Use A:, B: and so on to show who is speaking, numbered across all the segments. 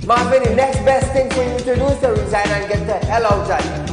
A: Marvin, the next best thing for you to do is to resign and get the hell out of here.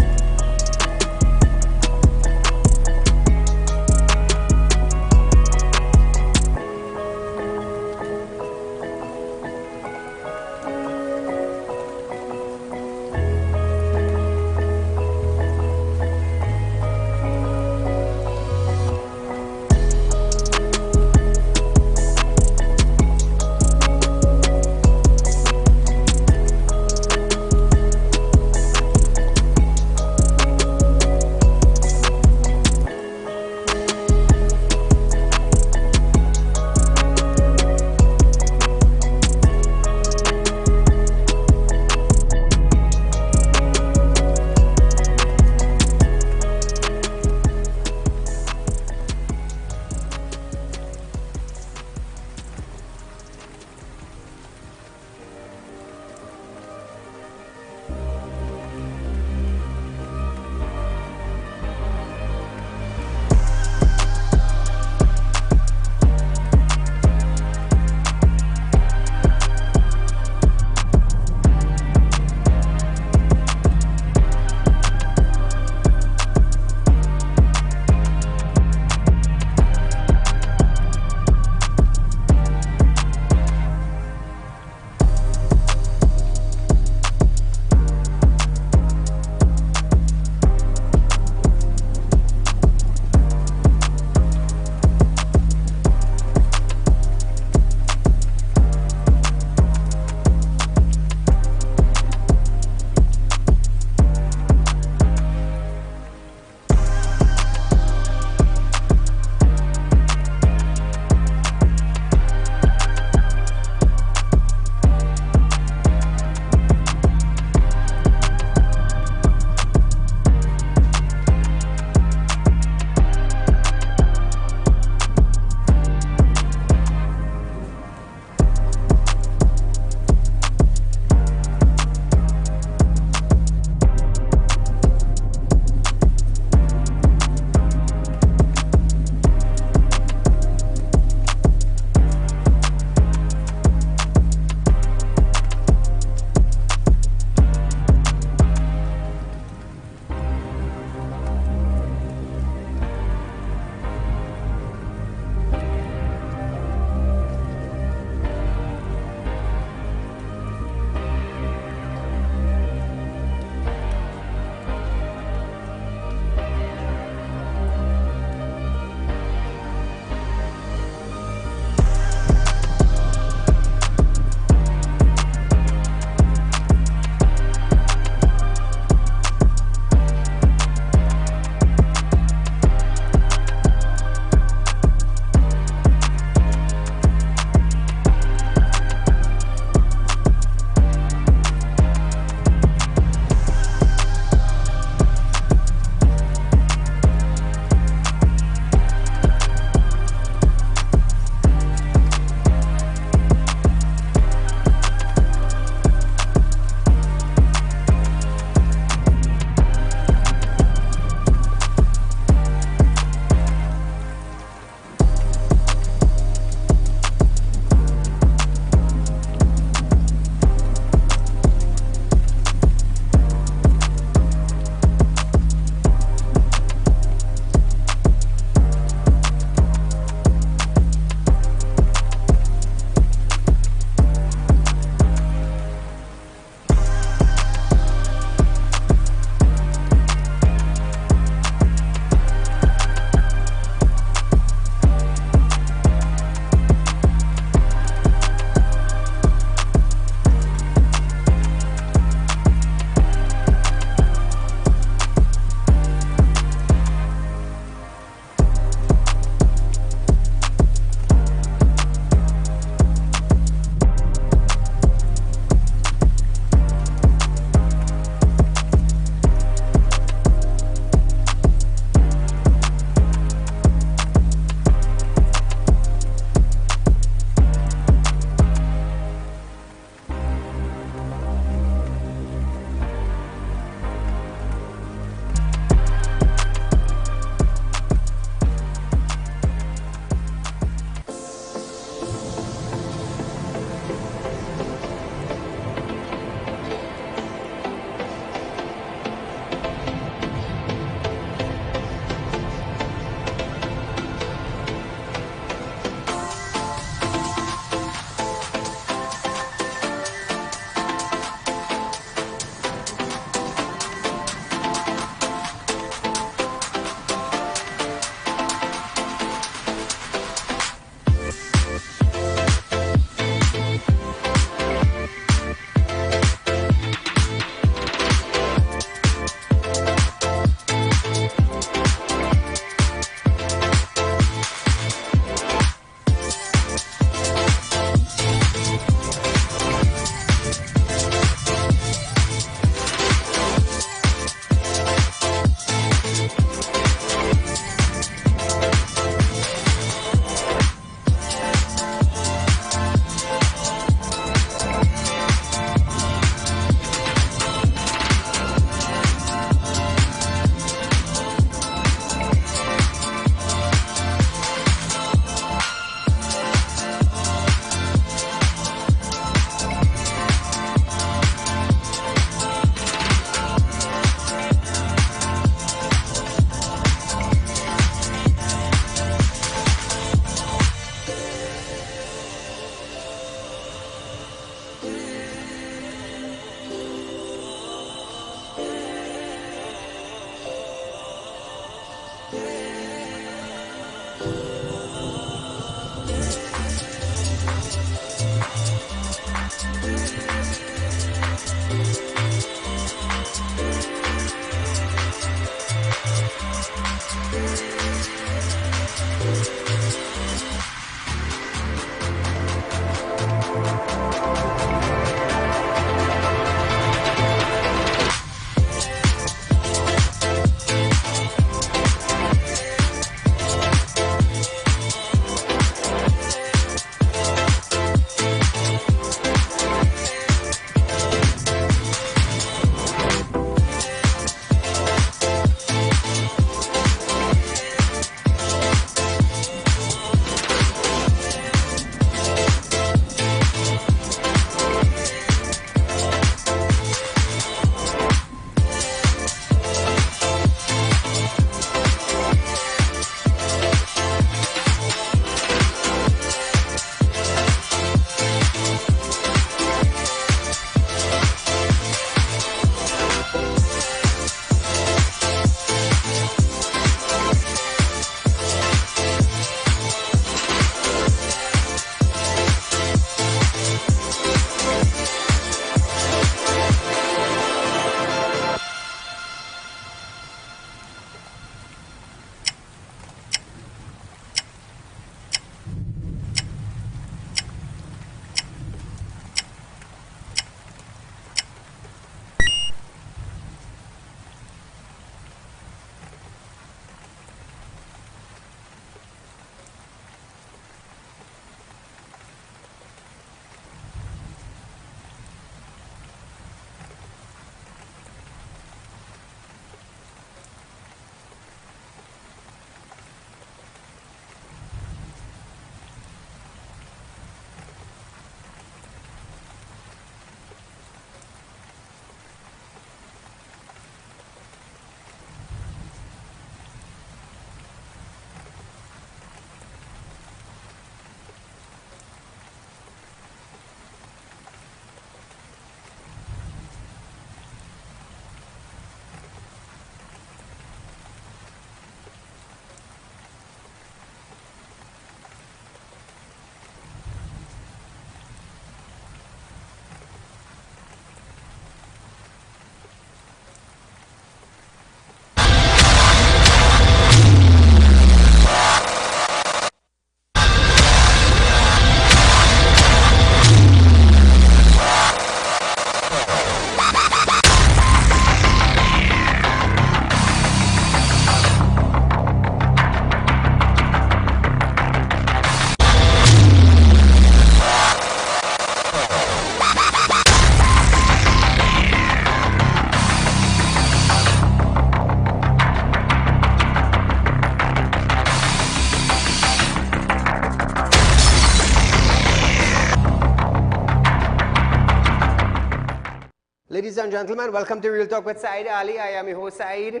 A: Ladies and gentlemen, welcome to Real Talk with Saieed Ali. I am your host, Saeed.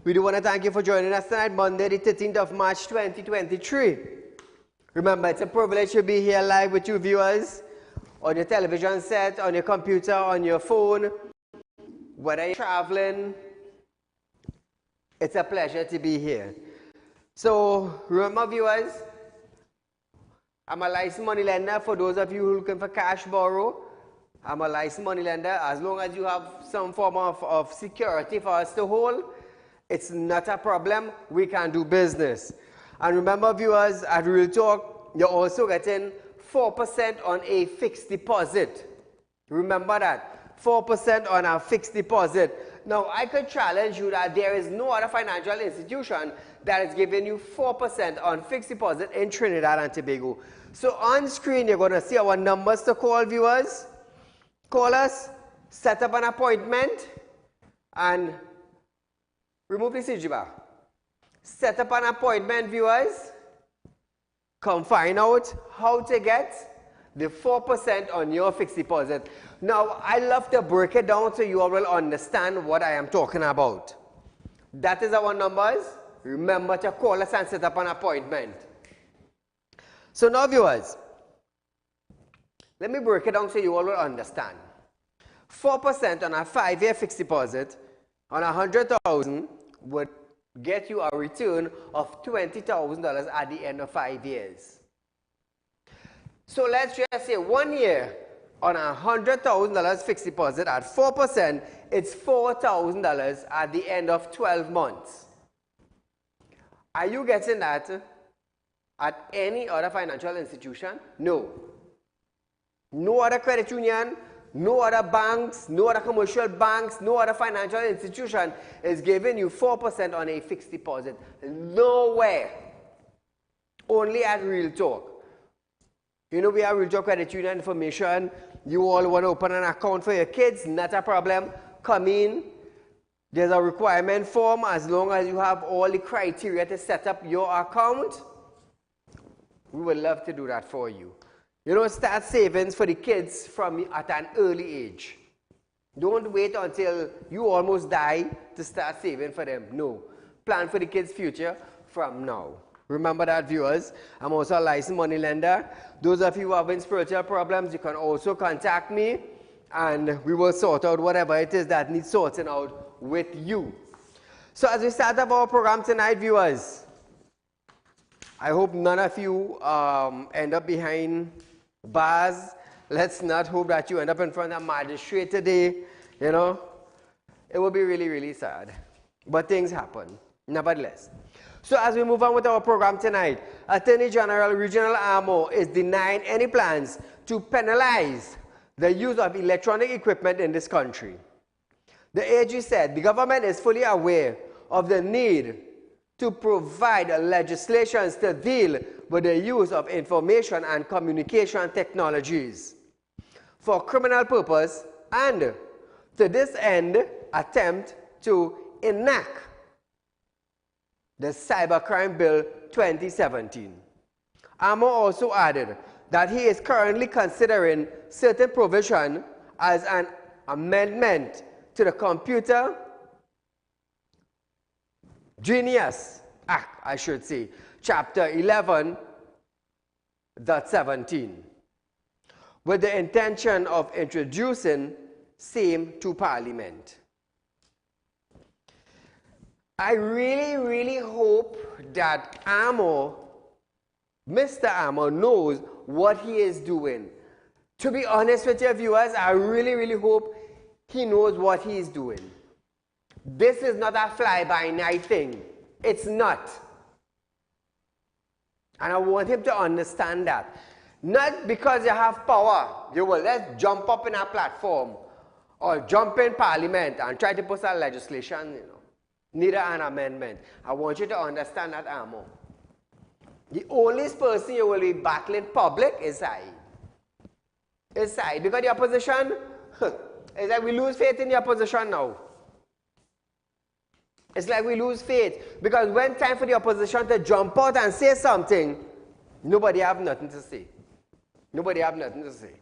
A: We do want to thank you for joining us tonight, Monday, the 13th of March, 2023. Remember, it's a privilege to be here live with you viewers, on your television set, on your computer, on your phone, whether you're traveling. It's a pleasure to be here. So, remember viewers, I'm a licensed money lender. For those of you who are looking for cash borrow, I'm a licensed money lender. As long as you have some form of security for us to hold, it's not a problem. We can do business. And remember viewers, at Real Talk, you're also getting 4% on a fixed deposit. Remember that, 4% on a fixed deposit. Now, I could challenge you that there is no other financial institution that is giving you 4% on fixed deposit in Trinidad and Tobago. So on screen, you're going to see our numbers to call viewers. Call us, set up an appointment, and remove the CG bar. Set up an appointment, viewers. Come find out how to get the 4% on your fixed deposit. Now, I love to break it down so you all will understand what I am talking about. That is our numbers. Remember to call us and set up an appointment. So now, viewers, let me break it down so you all will understand. 4% on a 5-year fixed deposit on 100,000 would get you a return of $20,000 at the end of 5 years. So let's just say 1 year on a $100,000 fixed deposit at 4%, it's $4,000 at the end of 12 months. Are you getting that at any other financial institution? No. No other credit union, no other banks, no other commercial banks, no other financial institution is giving you 4% on a fixed deposit. Nowhere. Only at Real Talk. You know, we have Real Talk Credit Union information. You all want to open an account for your kids, not a problem. Come in. There's a requirement form. As long as you have all the criteria to set up your account, we would love to do that for you. You know, start savings for the kids from at an early age. Don't wait until you almost die to start saving for them. No. Plan for the kids' future from now. Remember that, viewers. I'm also a licensed money lender. Those of you who have spiritual problems, you can also contact me, and we will sort out whatever it is that needs sorting out with you. So as we start up our program tonight, viewers, I hope none of you end up behind bars. Let's not hope that you end up in front of a magistrate today. You know, it will be really, really sad. But things happen, nevertheless. So as we move on with our program tonight, Attorney General Regional Amo is denying any plans to penalize the use of electronic equipment in this country. The AG said the government is fully aware of the need to provide legislations to deal with the use of information and communication technologies for criminal purpose, and to this end attempt to enact the Cybercrime Bill 2017. Amo also added that he is currently considering certain provision as an amendment to the Computer Genius Act, I should say, Chapter 11.17, with the intention of introducing same to Parliament. I really, really hope that Mr. Amo knows what he is doing. To be honest with your viewers, I really, really hope he knows what he is doing. This is not a fly-by-night thing. It's not. And I want him to understand that. Not because you have power, you will let's jump up in a platform or jump in Parliament and try to pass a legislation, you know. Neither an amendment. I want you to understand that, Amo. The only person you will be battling public is Saieed. It's Saieed. Because the opposition, it's like we lose faith in the opposition now. It's like we lose faith. Because when time for the opposition to jump out and say something, nobody have nothing to say. Nobody have nothing to say.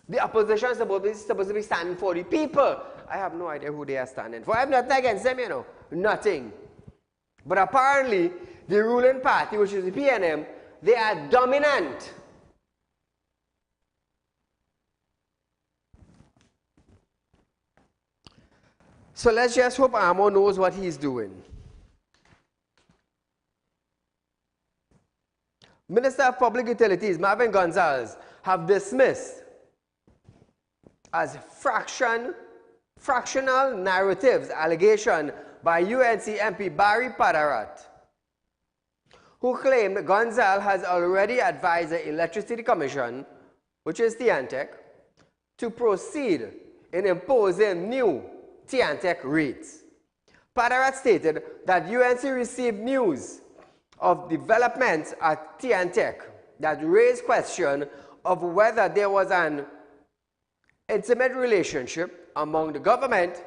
A: The opposition is supposed to be standing for the people I have no idea who they are standing for. I have nothing against them, you know. Nothing. But apparently, the ruling party, which is the PNM, they are dominant. So let's just hope Amo knows what he's doing. Minister of Public Utilities, Marvin Gonzalez, have dismissed as fractional narratives allegation by UNC MP Barry Padarat, who claimed Gonzalez has already advised the Electricity Commission, which is TNTEC, to proceed in imposing new TNTEC rates. Padarat stated that UNC received news of developments at TNTEC that raised question of whether there was an intimate relationship among the government,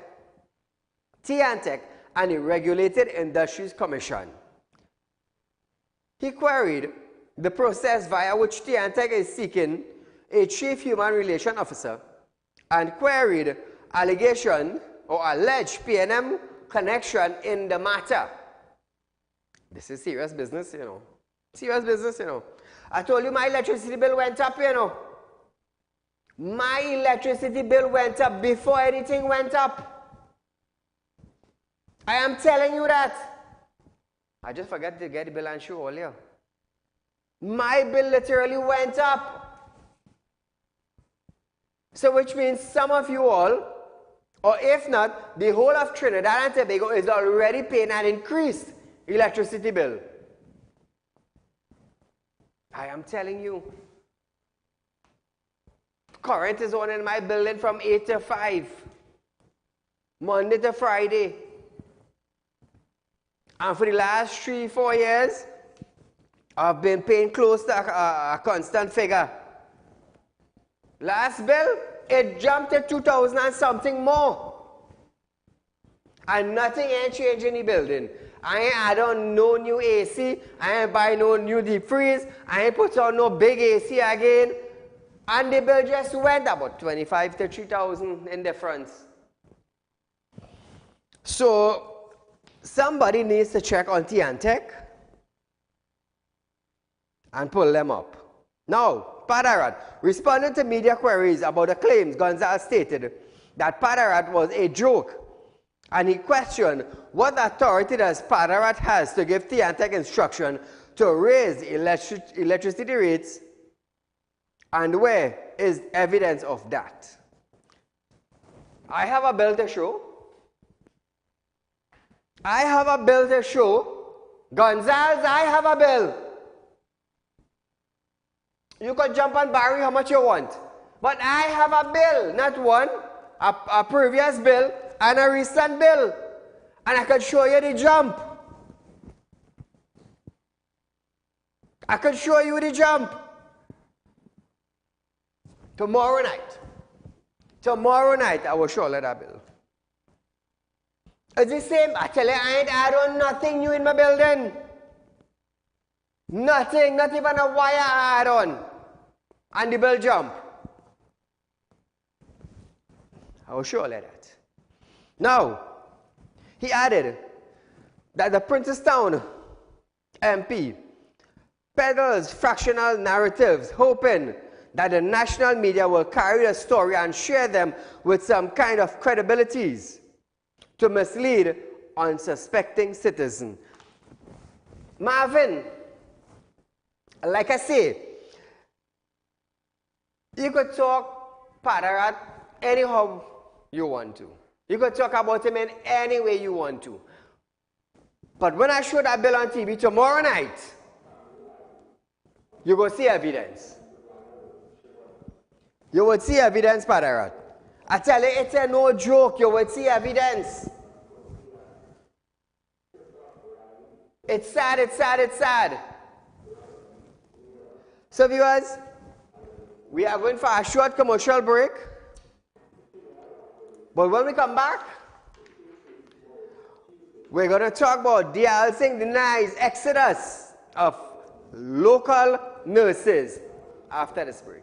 A: TNTEC, and the Regulated Industries Commission. He queried the process via which TNTEC is seeking a Chief Human Relations Officer and queried allegation or alleged PNM connection in the matter. This is serious business, you know. Serious business, you know. I told you my electricity bill went up, you know. My electricity bill went up before anything went up. I am telling you that. I just forgot to get the bill and show earlier. My bill literally went up. So which means some of you all, or if not, the whole of Trinidad and Tobago is already paying an increased electricity bill. I am telling you. Current is on in my building from 8 to 5. Monday to Friday. And for the last 3-4 years, I've been paying close to a constant figure. Last bill, it jumped to 2,000 and something more. And nothing ain't changed in the building. I ain't add on no new AC. I ain't buy no new deep freeze. I ain't put on no big AC again. And the bill just went about 25 to 3,000 in difference. So somebody needs to check on TNTEC and pull them up. Now, Padarat responded to media queries about the claims. Gonzalez stated that Padarat was a joke, and he questioned what authority does Padarat has to give TNTEC instruction to raise electricity rates, and where is evidence of that? I have a bill to show. I have a bill to show. Gonzalez, I have a bill. You could jump on Barry how much you want. But I have a bill, not one, a previous bill and a recent bill. And I could show you the jump. I could show you the jump. Tomorrow night, I will show you that bill. It's the same. I tell you, I ain't add on nothing new in my building. Nothing, not even a wire I add on. And the bill jump. I will show you that. Now, he added that the Princestown MP peddles fractional narratives, hoping that the national media will carry the story and share them with some kind of credibilities to mislead unsuspecting citizens. Marvin, like I say, you could talk Padarat anyhow you want to. You could talk about him in any way you want to. But when I show that bill on TV tomorrow night, you will see evidence. You will see evidence, Padarat. I tell you, it's a no joke. You will see evidence. It's sad, it's sad, it's sad. So viewers, we are going for a short commercial break. But when we come back, we're going to talk about D.L. Singh denies exodus of local nurses after this break.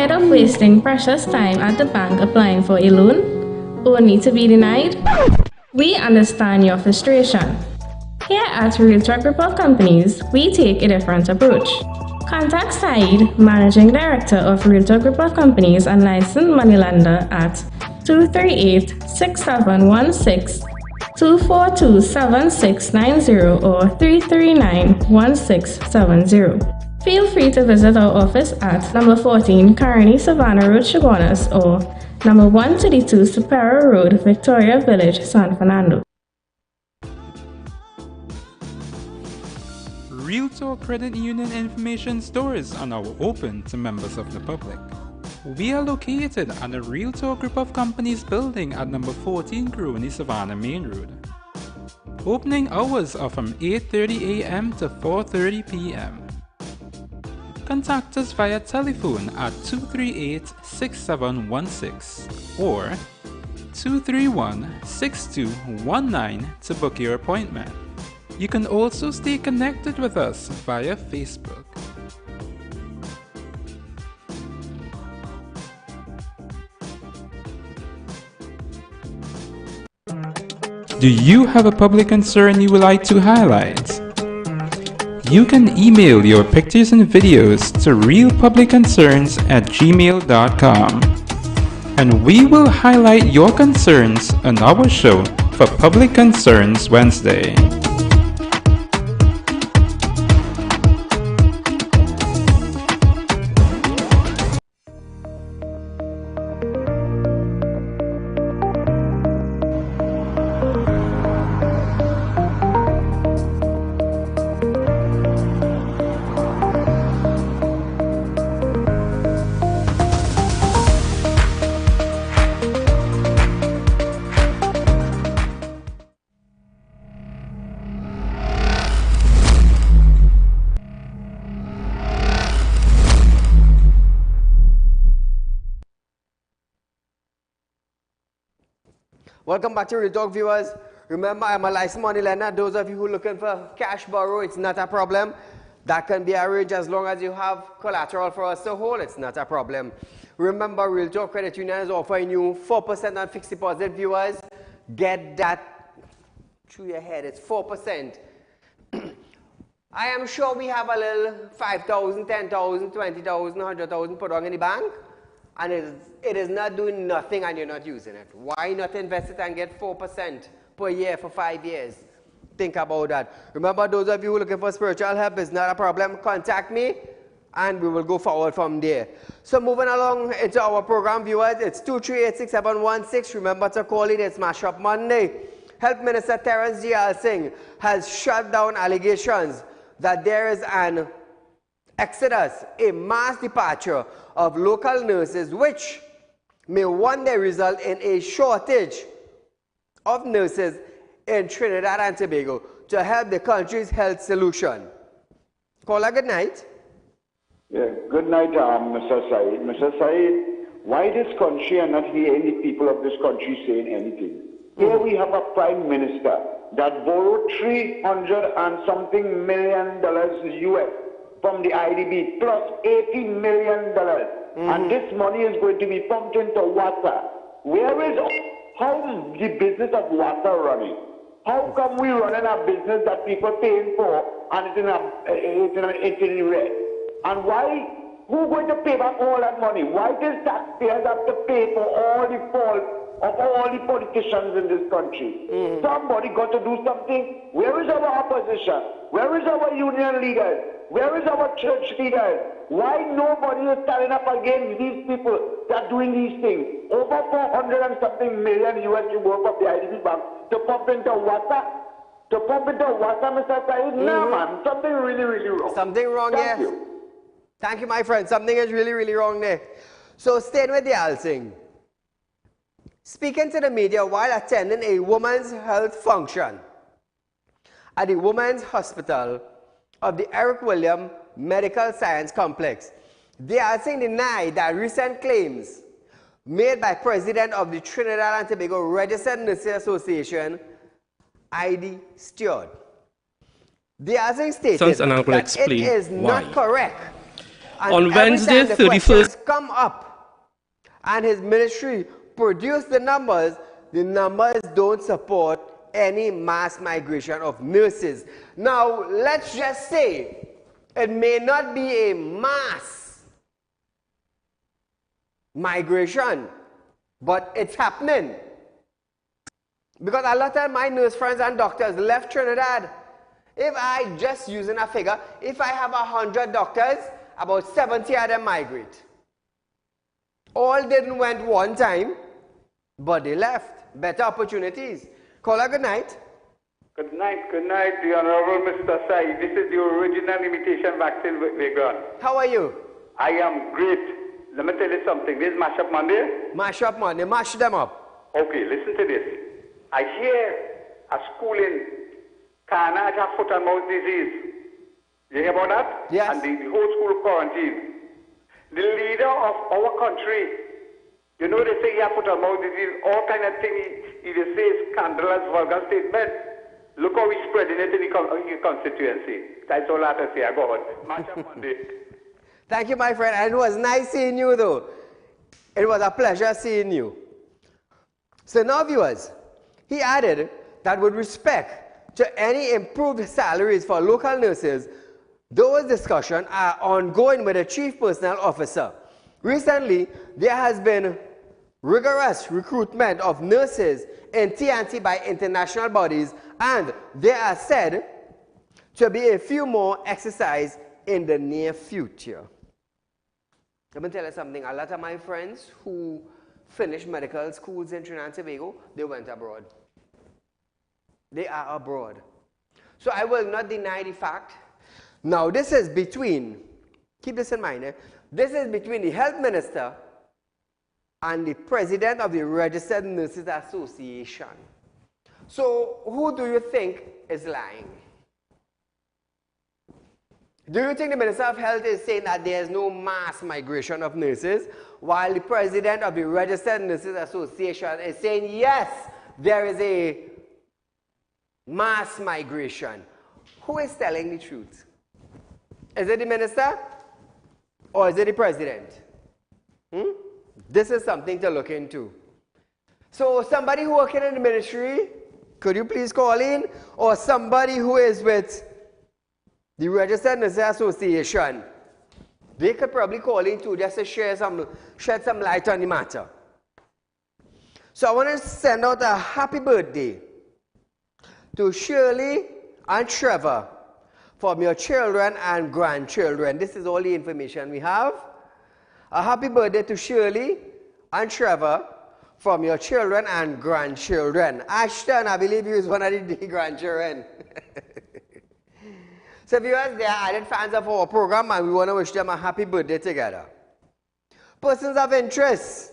B: Tired of wasting precious time at the bank applying for a loan, only to be denied? We understand your frustration. Here at Realtalk Group of Companies, we take a different approach. Contact Saieed, Managing Director of Realtalk Group of Companies and licensed moneylender at 238-6716, 242-7690 or 339-1670. Feel free to visit our office at number 14 Carney Savannah Road, Chaguanas, or number 132 Superior Road, Victoria Village, San Fernando.
C: Realtalk Credit Union information stores are now open to members of the public. We are located at the Realtalk Group of Companies building at number 14 Carney Savannah Main Road. Opening hours are from 8:30 a.m. to 4:30 p.m. Contact us via telephone at 238-6716 or 231-6219 to book your appointment. You can also stay connected with us via Facebook. Do you have a public concern you would like to highlight? You can email your pictures and videos to realpublicconcerns@gmail.com, and we will highlight your concerns on our show for Public Concerns Wednesday.
A: Welcome back to Realtalk, viewers. Remember, I'm a licensed money lender. Those of you who are looking for cash borrow, it's not a problem. That can be arranged as long as you have collateral for us to hold. It's not a problem. Remember, Realtalk Credit Union is offering you 4% on fixed deposit, viewers. Get that through your head. It's 4%. I am sure we have a little 5,000, 10,000, 20,000, 100,000 put on in the bank. And it is not doing nothing and you're not using it. Why not invest it and get 4% per year for 5 years? Think about that. Remember, those of you who are looking for spiritual help, it's not a problem. Contact me and we will go forward from there. So moving along into our program, viewers, it's 238-6716. Remember to call it. It's Mash Up Monday. Health Minister Terence G.L. Singh has shut down allegations that there is an exodus, a mass departure of local nurses, which may one day result in a shortage of nurses in Trinidad and Tobago to help the country's health solution. Caller, good night.
D: Yeah, good night, Mr. Saeed. Mr. Saeed, why this country and not hear any people of this country saying anything? Here we have a prime minister that borrowed $300 and something million US from the IDB plus $80 million. And this money is going to be pumped into water. How the business of water running? How come we running a business that people paying for and it's in red? And why, who going to pay back all that money? Why does taxpayers have to pay for all the fault of all the politicians in this country? Somebody got to do something. Where is our opposition? Where is our union leaders? Where is our church leaders? Why nobody is standing up against these people that are doing these things? Over 400 and something million US you work of the IDB bank to pump into water? To pump into water, Mr. Saeed? No, man. Something really, really wrong.
A: Something wrong,
D: Thank
A: yes.
D: you.
A: Thank you, my friend. Something is really, really wrong there. So staying with the Alsing. Speaking to the media while attending a women's health function at the Women's Hospital of the Eric William Medical Science Complex, the Alsing denied that recent claims made by President of the Trinidad and Tobago Registered Nurses Association, ID Stewart. The Alsing stated that it is not correct And
E: on Wednesday,
A: every time the
E: 31st.
A: questions come up and his ministry produce the numbers don't support any mass migration of nurses. Now, let's just say it may not be a mass migration, but it's happening. Because a lot of my nurse friends and doctors left Trinidad. If I just using a figure, if I have 100 doctors, about 70 of them migrate. All didn't went one time, but they left. Better opportunities. Caller, good night.
F: Good night, the Honorable Mr. Saieed. This is the original imitation vaccine vegan.
A: How are you?
F: I am great. Let me tell you something. This is Mash Up Monday.
A: Mash up Monday. Mash them up.
F: Okay, listen to this. I hear a school in Kana has foot and mouth disease. You hear about that?
A: Yes.
F: And the whole school quarantine. The leader of our country, you know they say he has foot and mouth disease, all kind of things. He will say scandalous, vulgar statement. Look how he's spreading it in the constituency. That's all I have to say. I go on. Mash Up Monday.
A: Thank you, my friend. And it was nice seeing you, though. It was a pleasure seeing you. So now, viewers, he added that with respect to any improved salaries for local nurses, those discussions are ongoing with the Chief Personnel Officer. Recently, there has been rigorous recruitment of nurses in TNT by international bodies, and there are said to be a few more exercises in the near future. Let me tell you something. A lot of my friends who finished medical schools in Trinidad and Tobago, they went abroad. They are abroad. So I will not deny the fact. Now, this is between, keep this in mind, this is between the health minister and the president of the Registered Nurses Association. So, who do you think is lying? Do you think the Minister of Health is saying that there is no mass migration of nurses, while the president of the Registered Nurses Association is saying, yes, there is a mass migration? Who is telling the truth? Is it the minister or is it the president? This is something to look into. So somebody who working in the ministry, could you please call in? Or somebody who is with the Registered Nurses Association, they could probably call in too, just to shed some light on the matter. So I want to send out a happy birthday to Shirley and Trevor from your children and grandchildren. This is all the information we have. A happy birthday to Shirley and Trevor from your children and grandchildren. Ashton, I believe you is one of the grandchildren. So viewers, they are added fans of our program and we want to wish them a happy birthday together. Persons of interest.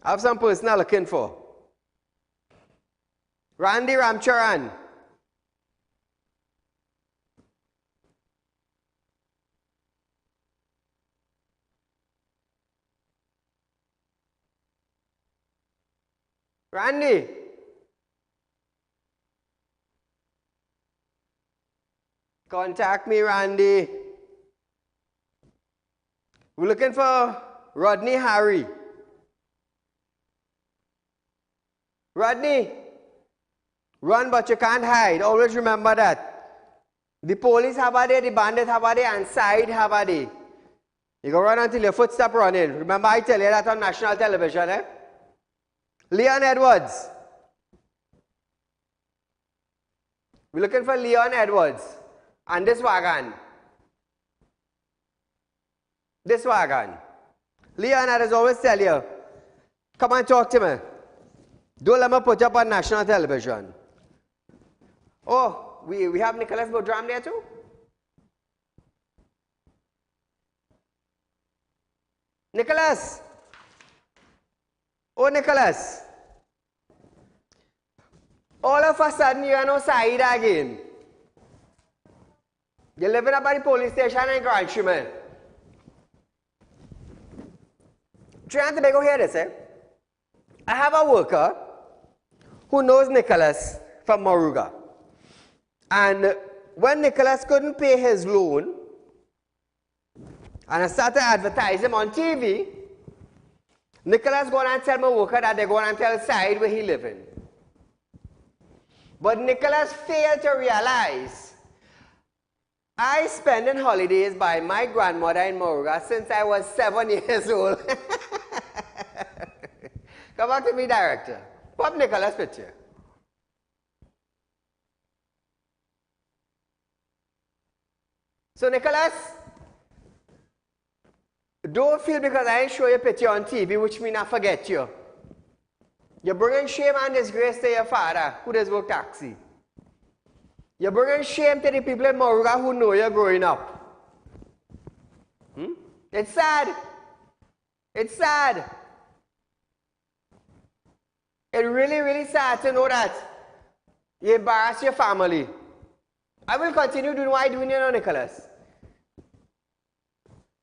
A: I have some person I'm looking for. Randy Ramcharan. Randy. Contact me, Randy. We're looking for Rodney Harry. Rodney, run but you can't hide. Always remember that. The police have a day, the bandits have a day, and side have a day. You go run until your foot stop running. Remember I tell you that on national television, eh? Leon Edwards. We're looking for Leon Edwards. And this wagon. This wagon. Leon, I just always tell you, come and talk to me. Don't let me put you up on national television. Oh, we have Nicholas Bodram there too? Nicholas. Oh, Nicholas. All of a sudden, you are no Saieed again. You live in a body police station in Granshman. Trying to go here, this, eh? I have a worker who knows Nicholas from Moruga. And when Nicholas couldn't pay his loan, and I started advertising him on TV, Nicholas go and tell my worker that they go and tell Saieed where he living. But Nicholas failed to realize I spending holidays by my grandmother in Moruga since I was 7 years old. Come back to me, director. Pop Nicholas' picture. So Nicholas, don't feel because I ain't show you a picture on TV, which means I forget you. You're bringing shame and disgrace to your father, who does work taxi. You're bringing shame to the people in Moruga who know you're growing up. It's sad. It's sad. It's really, really sad to know that you embarrass your family. I will continue doing what I'm doing, you know, Nicholas.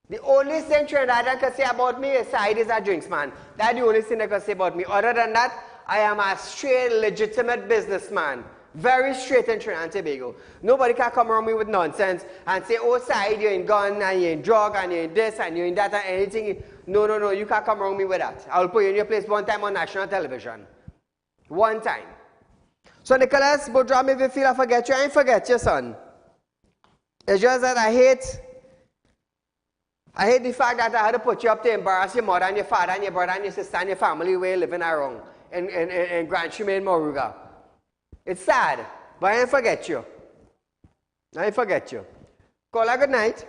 A: The only thing Trinidadian can say about me is Saieed is a drinks man. That's the only thing they can say about me. Other than that, I am a straight, legitimate businessman. Very straight in Trinidad and Tobago. Nobody can come around me with nonsense and say, oh, Saieed, you're in gun, and you're in drug, and you're in this, and you're in that, and anything. No, no, no, you can't come around me with that. I'll put you in your place one time on national television. One time. So, Nicholas, Boudram, if you feel I forget you, I ain't forget you, son. It's just that I hate the fact that I had to put you up to embarrass your mother and your father and your brother and your sister and your family where you're living around in Grand Chimay and Moruga. It's sad, but I ain't forget you. I ain't forget you. Caller, good night.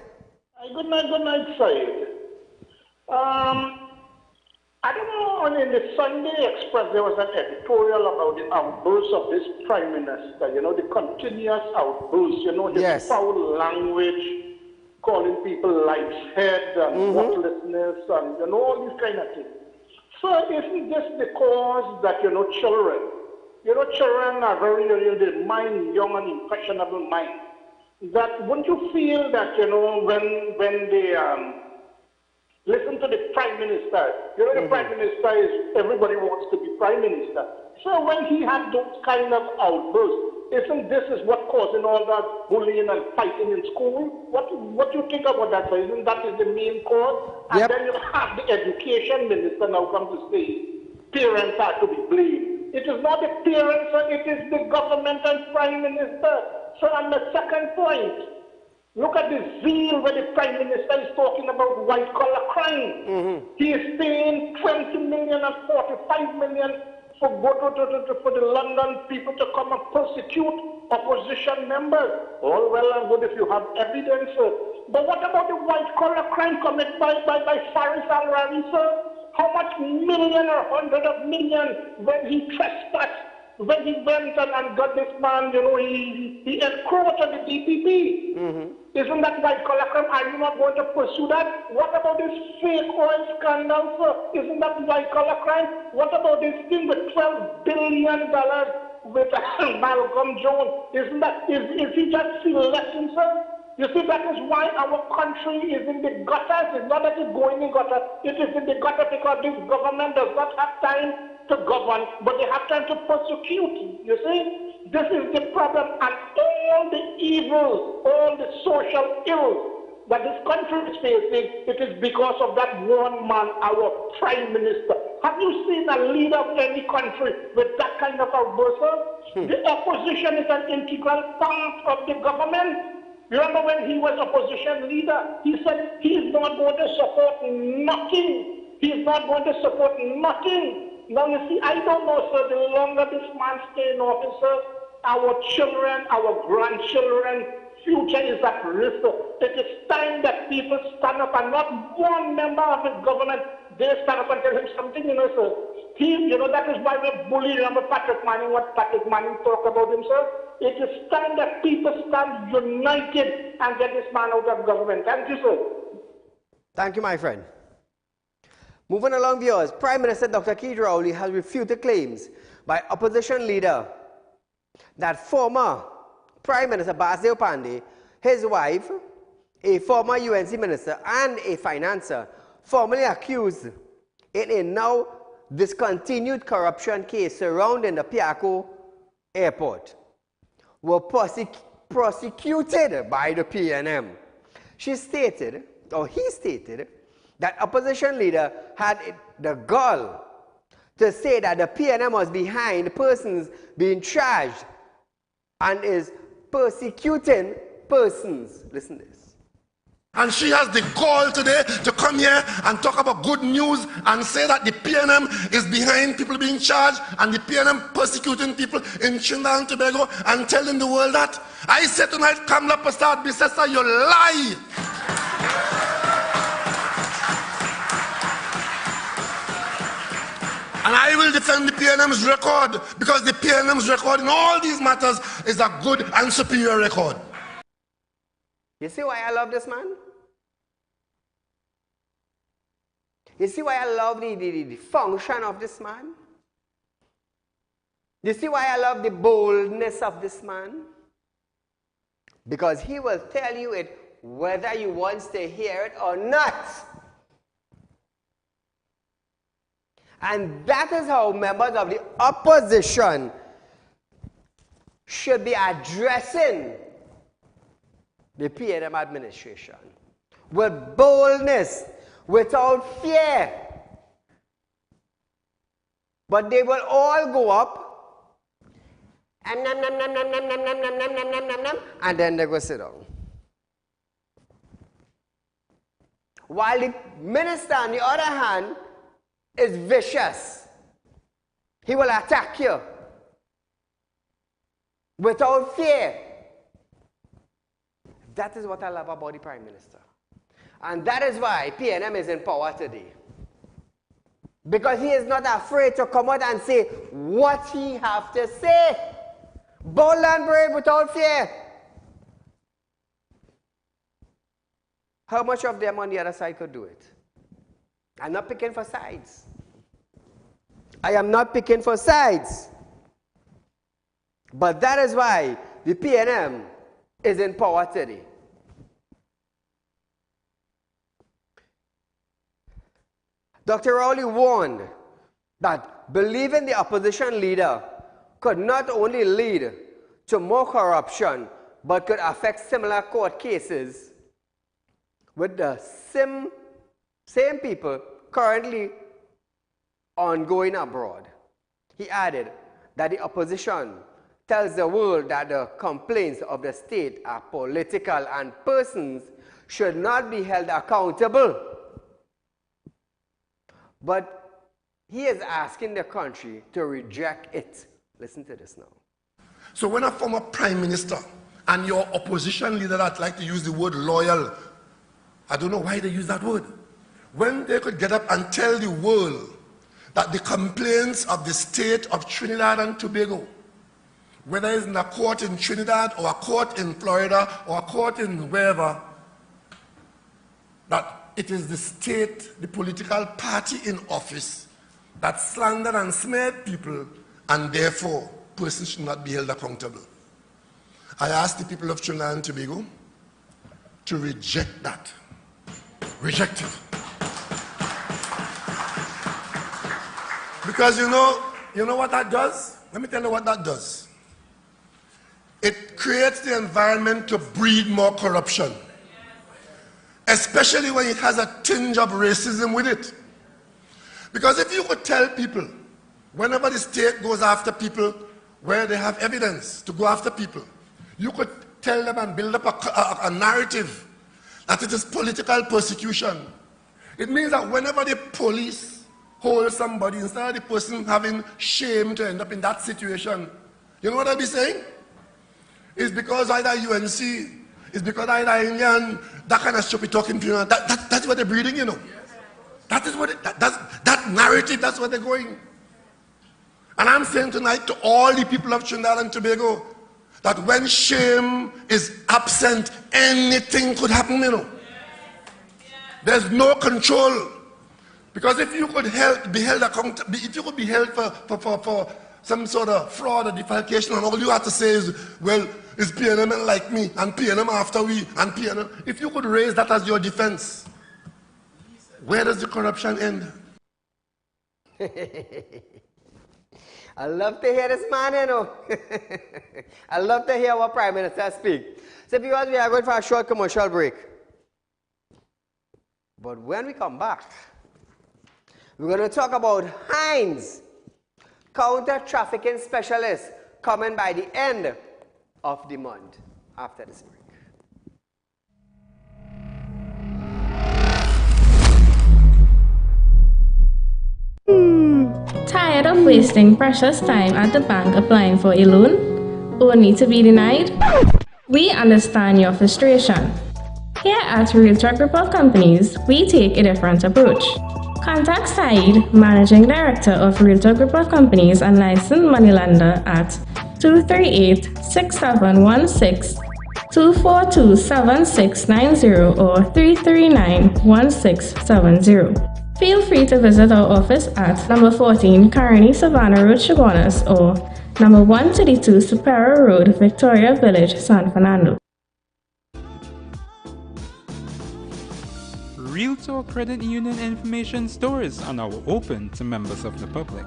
E: Good night, Saieed. I don't know, in the Sunday Express there was an editorial about the outburst of this Prime Minister, you know, the continuous outburst, you know, his foul language, calling people life's head and worthlessness and, you know, all these kind of things. So isn't this because that, you know, children are very, they mind, young and impressionable mind. That wouldn't you feel that, you know, when they listen to the Prime Minister, you know, the Prime Minister is, everybody wants to be Prime Minister. So when he had those kind of outbursts, isn't this is what causing all that bullying and fighting in school? What do you think about that? So isn't that is the main cause? And then you have the Education Minister now come to say parents are to be blamed. It is not the parents, it is the government and Prime Minister. So on the second point, look at the zeal when the Prime Minister is talking about white-collar crime. He is paying 20 million and 45 million for the London people to come and persecute opposition members. All well and good if you have evidence. But what about the white-collar crime committed by Faris Al-Rari, sir? How much million or hundred of million when he trespassed, when he went and got this man, you know, he encroached on the DPP. Isn't that white-collar crime? Are you not going to pursue that? What about this fake oil scandal, sir? Isn't that white-collar crime? What about this thing with $12 billion with Malcolm Jones? Isn't that, is he just selecting, sir? You see, that is why our country is in the gutters. It's not that it's going in gutter. It is in the gutter because this government does not have time to govern, but they have time to persecute. You see? This is the problem, and all the evils, all the social ills that this country is facing, it is because of that one man, our Prime Minister. Have you seen a leader of any country with that kind of outburst? The opposition is an integral part of the government. Remember when he was opposition leader, he said he's not going to support nothing. He's not going to support nothing. Now you see, I don't know, sir, the longer this man stays in office, sir, our children, our grandchildren, future is at risk. It is time that people stand up, and not one member of his government, they stand up and tell him something, you know, sir. You know, that is why we bully, remember Patrick Manning, what Patrick Manning talked about himself. It is time that people stand united and get this man out of government. Thank you, sir.
A: Thank you, my friend. Moving along, viewers, Prime Minister Dr. Saieed Ali has refuted claims by opposition leader that former Prime Minister Basdeo Pandey, his wife, a former UNC minister and a financier, formally accused in a now discontinued corruption case surrounding the Piaco airport, were prosecuted by the PNM. She stated or he stated, that opposition leader had the gall to say that the PNM was behind persons being charged and is persecuting persons. Listen to this.
G: And she has the gall today to come here and talk about good news and say that the PNM is behind people being charged and the PNM persecuting people in Trinidad and Tobago and telling the world that. I say tonight, Kamla Prasad Bisesa, you lie. And I will defend the PNM's record because the PNM's record in all these matters is a good and superior record.
A: You see why I love this man? You see why I love the function of this man? You see why I love the boldness of this man? Because he will tell you it whether you want to hear it or not. And that is how members of the opposition should be addressing the PNM administration with boldness, without fear. But they will all go up and and then they go sit down. While the minister, on the other hand, is vicious. He will attack you without fear. That is what I love about the Prime Minister. And that is why PNM is in power today. Because he is not afraid to come out and say what he has to say. Bold and brave without fear. How much of them on the other side could do it? I'm not picking for sides. I am not picking for sides. But that is why the PNM is in power today. Dr. Rowley warned that believing the opposition leader could not only lead to more corruption, but could affect similar court cases with the same people currently ongoing abroad. He added that the opposition tells the world that the complaints of the state are political and persons should not be held accountable. But he is asking the country to reject it. Listen to this now.
G: So when a former prime minister and your opposition leader that like to use the word loyal, I don't know why they use that word. When they could get up and tell the world that the complaints of the state of Trinidad and Tobago, whether it's in a court in Trinidad or a court in Florida or a court in wherever, that it is the state, the political party in office that slandered and smeared people, and therefore persons should not be held accountable. I ask the people of Trinidad and Tobago to reject that. Reject it. Because you know what that does? Let me tell you what that does. It creates the environment to breed more corruption. Especially when it has a tinge of racism with it. Because if you could tell people, whenever the state goes after people where they have evidence to go after people, you could tell them and build up a narrative that it is political persecution. It means that whenever the police hold somebody, instead of the person having shame to end up in that situation, you know what I'll be saying? It's because either UNC, it's because either Indian, that kind of stupid talking to you, that's what they're breeding, you know. That is what that narrative, that's what they're going. And I'm saying tonight to all the people of Trinidad and Tobago that when shame is absent, anything could happen, you know. There's no control. Because if you could be held accountable, if you could be held for some sort of fraud or defalcation, and all you have to say is, well, it's PNM like me, and PNM after we, and PNM. If you could raise that as your defense, where does the corruption end?
A: I love to hear this man, you know. I love to hear our Prime Minister speak. So viewers, we are going for a short commercial break. But when we come back, we're going to talk about Hines, counter-trafficking specialist, coming by the end of the month after this break.
B: Tired of wasting precious time at the bank applying for a loan, only to be denied? We understand your frustration. Here at Realtalk Group of Companies, we take a different approach. Contact Saieed, Managing Director of Realtalk Group of Companies and licensed moneylender at 238-6716, 242-7690 or 339-1670. Feel free to visit our office at number 14 Carney Savannah Road, Chaguanas, or number 132 Superior Road, Victoria Village, San Fernando.
C: Realtalk Credit Union information stores are now open to members of the public.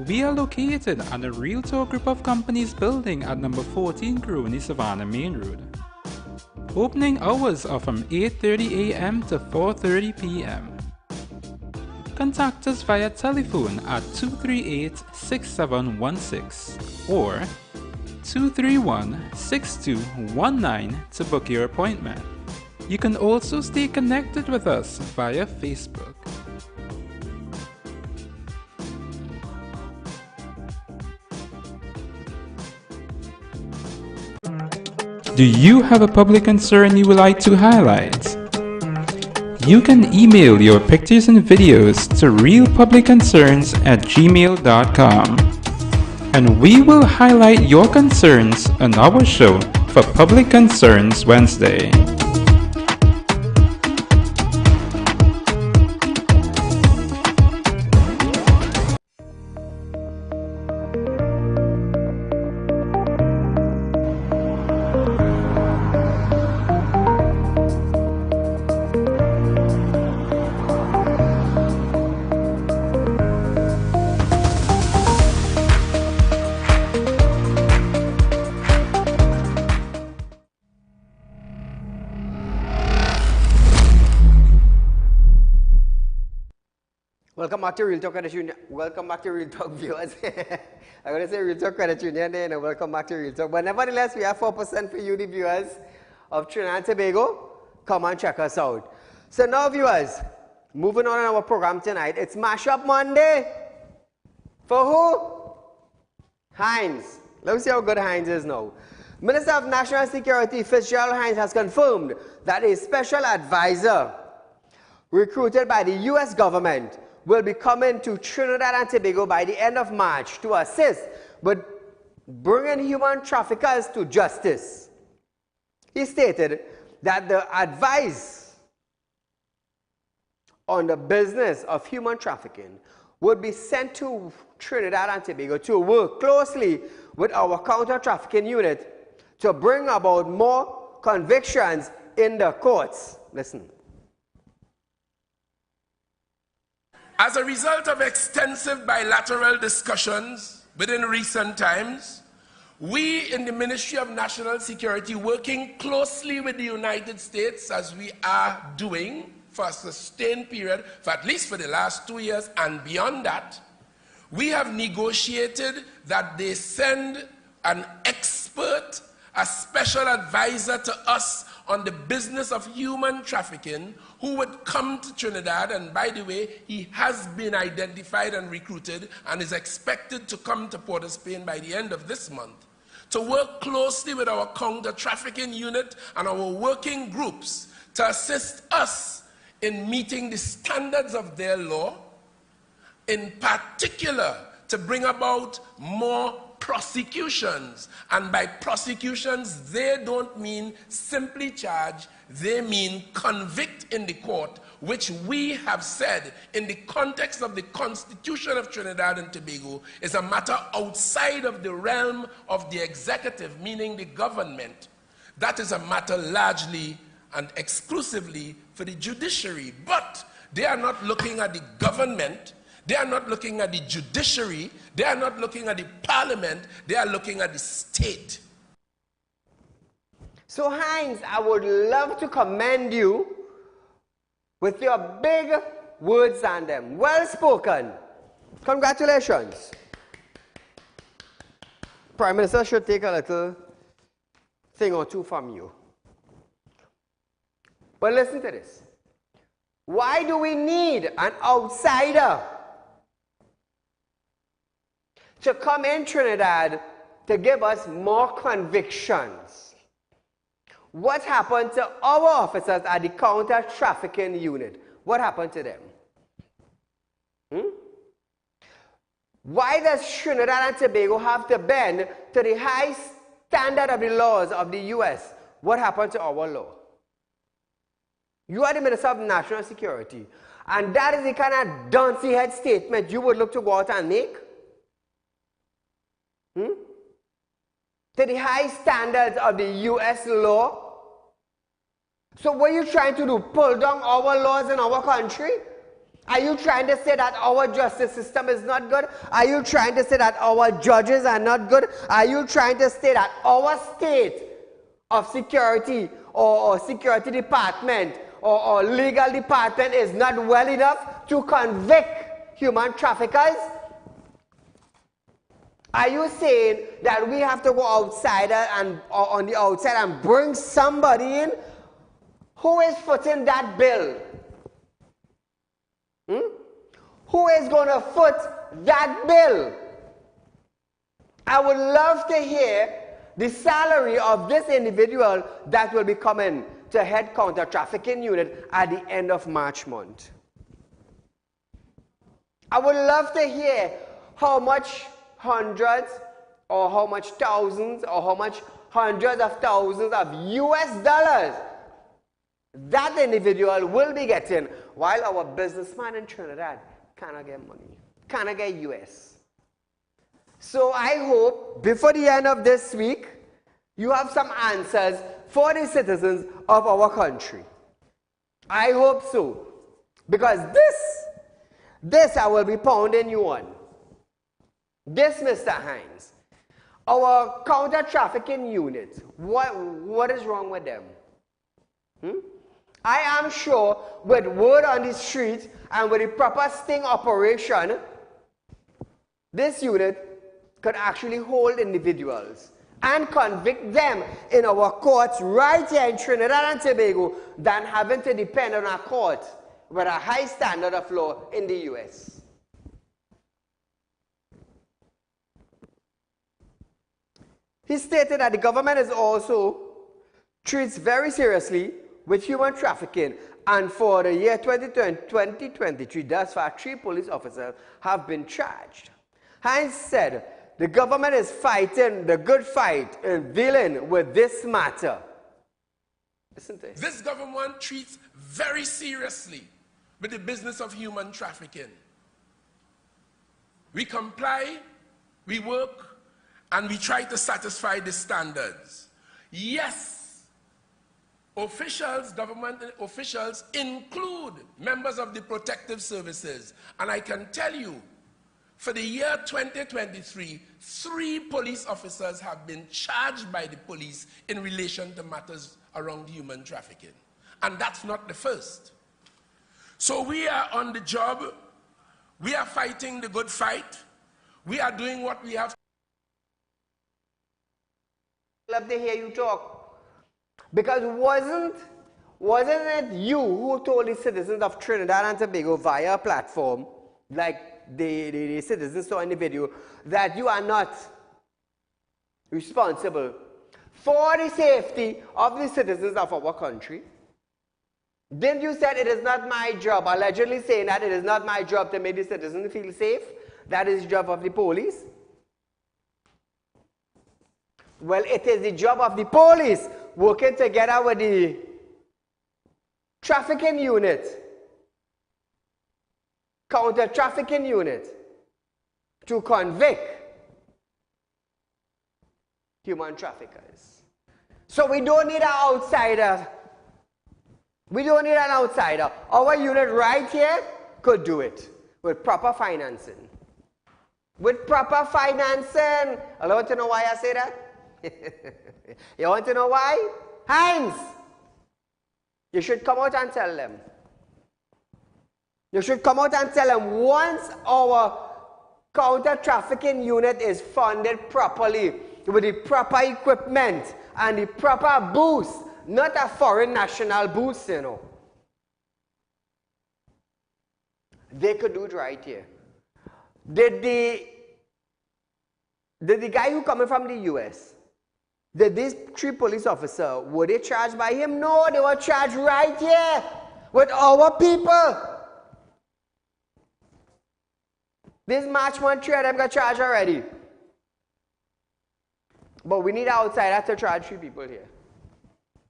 C: We are located at the Realtalk Group of Companies building at number 14 Crony Savannah Main Road. Opening hours are from 8:30 a.m. to 4:30 p.m. Contact us via telephone at 238-6716 or 231-6219 to book your appointment. You can also stay connected with us via Facebook. Do you have a public concern you would like to highlight? You can email your pictures and videos to realpublicconcerns@gmail.com, and we will highlight your concerns on our show for Public Concerns Wednesday.
A: Welcome back to Realtalk Credit Union. Welcome back to Realtalk viewers. I'm going to say Realtalk Credit Union there, and welcome back to Realtalk. But nevertheless, we have 4% for you, the viewers of Trinidad and Tobago. Come and check us out. So now, viewers, moving on in our program tonight, it's Mashup Monday. For who? Hines. Let's see how good Hines is now. Minister of National Security Fitzgerald Hines has confirmed that a special advisor recruited by the U.S. government will be coming to Trinidad and Tobago by the end of March to assist with bringing human traffickers to justice. He stated that the advice on the business of human trafficking would be sent to Trinidad and Tobago to work closely with our counter-trafficking unit to bring about more convictions in the courts. Listen.
H: As a result of extensive bilateral discussions within recent times, we in the Ministry of National Security, working closely with the United States as we are doing for a sustained period, for at least for the last 2 years and beyond that, we have negotiated that they send an expert, a special advisor to us on the business of human trafficking, who would come to Trinidad, and by the way, he has been identified and recruited and is expected to come to Port of Spain by the end of this month, to work closely with our counter-trafficking unit and our working groups to assist us in meeting the standards of their law, in particular to bring about more prosecutions. And by prosecutions, they don't mean simply charge, they mean convict in the court, which we have said in the context of the Constitution of Trinidad and Tobago is a matter outside of the realm of the executive, meaning the government. That is a matter largely and exclusively for the judiciary. But they are not looking at the government, they are not looking at the judiciary, they are not looking at the parliament, they are looking at the state.
A: So Hines, I would love to commend you with your big words on them. Well spoken. Congratulations. Prime Minister should take a little thing or two from you. But listen to this. Why do we need an outsider to come in Trinidad to give us more convictions? What happened to our officers at the counter-trafficking unit? What happened to them? Why does Trinidad and Tobago have to bend to the high standard of the laws of the US? What happened to our law? You are the Minister of National Security, and that is the kind of duncy head statement you would look to go out and make? To the high standards of the US law? So what are you trying to do? Pull down our laws in our country? Are you trying to say that our justice system is not good? Are you trying to say that our judges are not good? Are you trying to say that our state of security or security department or legal department is not well enough to convict human traffickers? Are you saying that we have to go outside and on the outside and bring somebody in who is footing that bill? Who is going to foot that bill? I would love to hear the salary of this individual that will be coming to head counter-trafficking unit at the end of March month. I would love to hear how much hundreds or how much thousands or how much hundreds of thousands of US dollars that individual will be getting while our businessman in Trinidad cannot get money, cannot get US. So I hope before the end of this week, you have some answers for the citizens of our country. I hope so. Because this I will be pounding you on. This, Mr. Hines, our counter-trafficking unit, what is wrong with them? I am sure with word on the street and with the proper sting operation, this unit could actually hold individuals and convict them in our courts right here in Trinidad and Tobago than having to depend on a court with a high standard of law in the US. He stated that the government is also treats very seriously with human trafficking, and for the year 2023, thus far, 3 police officers have been charged. Hines said the government is fighting the good fight in dealing with this matter. Listen to this.
H: This government treats very seriously with the business of human trafficking. We comply, we work, and we try to satisfy the standards. Yes, officials, government officials include members of the protective services. And I can tell you, for the year 2023, 3 police officers have been charged by the police in relation to matters around human trafficking. And that's not the first. So we are on the job. We are fighting the good fight. We are doing what we have.
A: Love to hear you talk. Because wasn't it you who told the citizens of Trinidad and Tobago via a platform, like the citizens saw in the video, that you are not responsible for the safety of the citizens of our country? Didn't you say it is not my job, allegedly saying that it is not my job to make the citizens feel safe? That is the job of the police? Well, it is the job of the police working together with the trafficking unit, counter-trafficking unit, to convict human traffickers. So we don't need an outsider. We don't need an outsider. Our unit right here could do it with proper financing. With proper financing. I want to know why I say that? You want to know why? Hines! You should come out and tell them. You should come out and tell them once our counter-trafficking unit is funded properly with the proper equipment and the proper boost, not a foreign national boost, you know. They could do it right here. Did the guy who coming from the US, did these 3 police officers, were they charged by him? No, they were charged right here with our people. This March 1, 3 of them got charged already. But we need an outsider to charge 3 people here.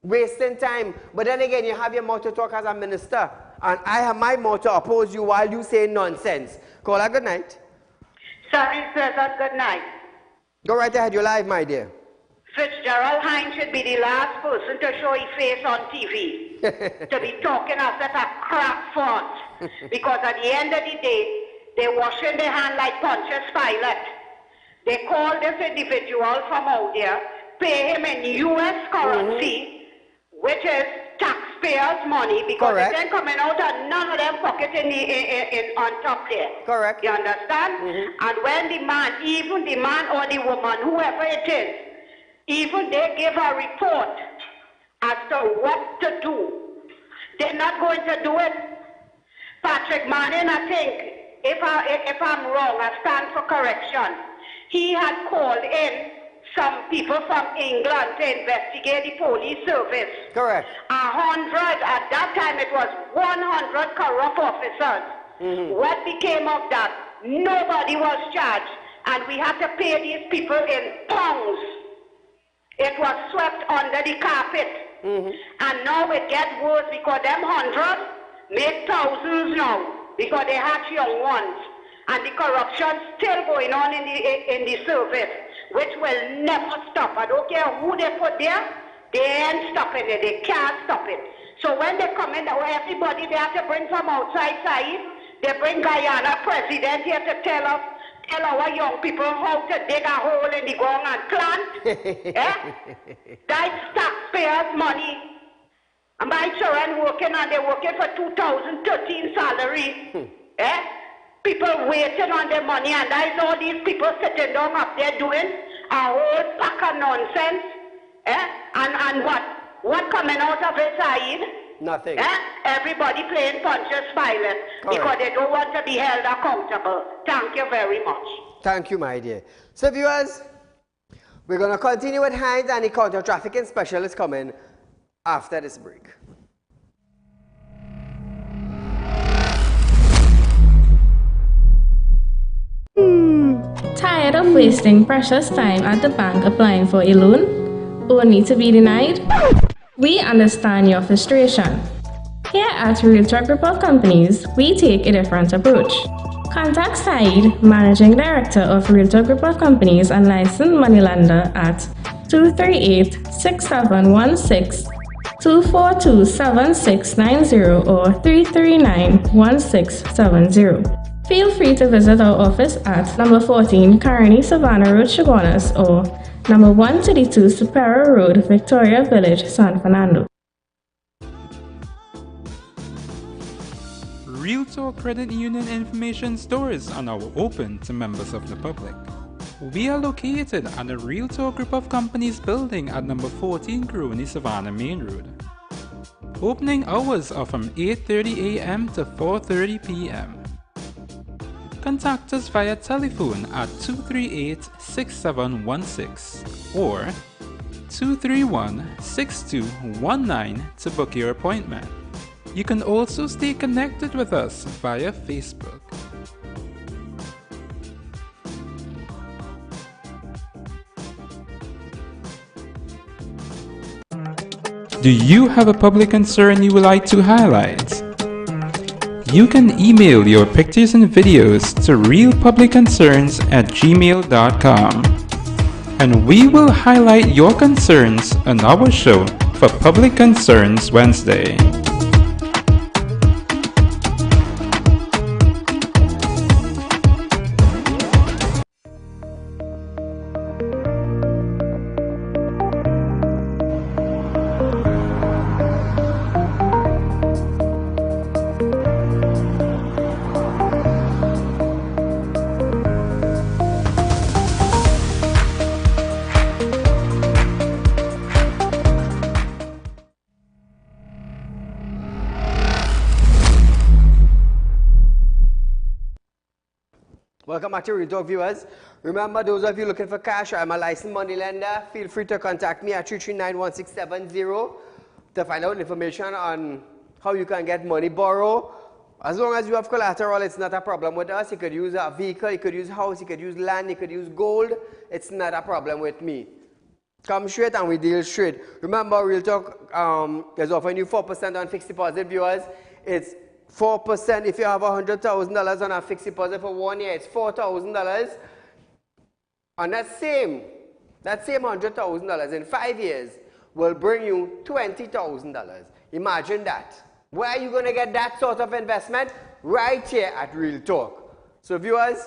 A: Wasting time. But then again, you have your mouth to talk as a minister. And I have my mouth to oppose you while you say nonsense. Call her good night.
I: Sorry, sir, good night.
A: Go right ahead, you're live, my dear.
I: Fitzgerald Hines should be the last person to show his face on TV. To be talking as such a crap font. Because at the end of the day, they're washing their hand like Pontius Pilate. They call this individual from out there, pay him in U.S. currency, which is taxpayers' money, because it ain't coming out of none of them pockets on top there.
A: Correct.
I: You understand? And when the man, even the man or the woman, whoever it is, even they give a report as to what to do, they're not going to do it. Patrick Manning, I think, if I'm wrong, I stand for correction. He had called in some people from England to investigate the police service.
A: Correct.
I: 100, at that time it was 100 corrupt officers. What became of that? Nobody was charged. And we had to pay these people in pounds. It was swept under the carpet. And now it gets worse because them 100 make thousands now. Because they had young ones. And the corruption still going on in the service, which will never stop. I don't care who they put there, they ain't stopping it. They can't stop it. So when they come in, everybody they have to bring from outside side. They bring Guyana president here to tell our young people how to dig a hole in the ground and plant. That's taxpayers' money. And my children working, and they're working for 2013 salary. People waiting on their money, and that's all these people sitting down up there doing a whole pack of nonsense. And what coming out of it, Saeed?
A: Nothing.
I: Everybody playing Pontius Pilate because they don't want to be held accountable. Thank you very much.
A: Thank you, my dear. So viewers, we're going to continue with Hines and the counter-trafficking specialist coming after this break.
B: Tired of wasting precious time at the bank applying for a loan, only to be denied? We understand your frustration. Here at Realtor Group of Companies, we take a different approach. Contact Saeed, Managing Director of Realtor Group of Companies and licensed moneylender at 238-6716, 242-7690 or 339-1670. Feel free to visit our office at number 14 Carney Savannah Road, Chaguanas, or number 132 Superior Road, Victoria Village, San Fernando.
C: Realtor Credit Union information stores are now open to members of the public. We are located at the Realtor Group of Companies building at number 14 Crony Savannah Main Road. Opening hours are from 8:30 a.m. to 4:30 p.m. Contact us via telephone at 238-6716 or 231-6219 to book your appointment. You can also stay connected with us via Facebook. Do you have a public concern you would like to highlight? You can email your pictures and videos to realpublicconcerns@gmail.com, and we will highlight your concerns on our show for Public Concerns Wednesday.
A: Welcome back to Real Talk, viewers. Remember, those of you looking for cash, I'm a licensed money lender. Feel free to contact me at 3391670 to find out information on how you can get money borrow. As long as you have collateral, it's not a problem with us. You could use a vehicle, you could use a house, you could use land, you could use gold. It's not a problem with me. Come straight and we deal straight. Remember, Real Talk is offering you 4% on fixed deposit, viewers. It's 4% if you have $100,000 on a fixed deposit for 1 year. It's $4,000. And that same $100,000 in 5 years will bring you $20,000. Imagine that. Where are you going to get that sort of investment? Right here at Real Talk. So viewers,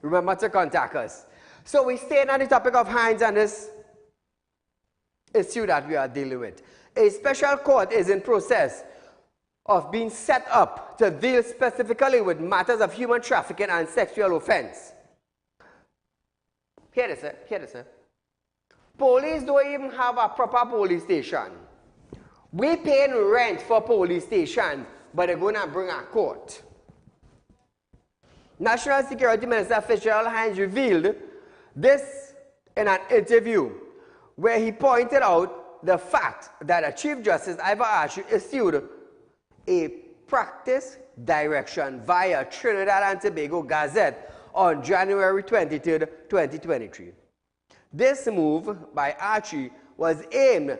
A: remember to contact us. So we staying on the topic of Hines and this issue that we are dealing with. A special court is in process of being set up to deal specifically with matters of human trafficking and sexual offense. Hear this, sir. Hear this, sir. Police don't even have a proper police station. We paying rent for police stations, but they're going to bring a court. National Security Minister Fitzgerald Hines revealed this in an interview where he pointed out the fact that a Chief Justice Ivor Archie issued a practice direction via Trinidad and Tobago Gazette on January 23, 2023. This move by Archie was aimed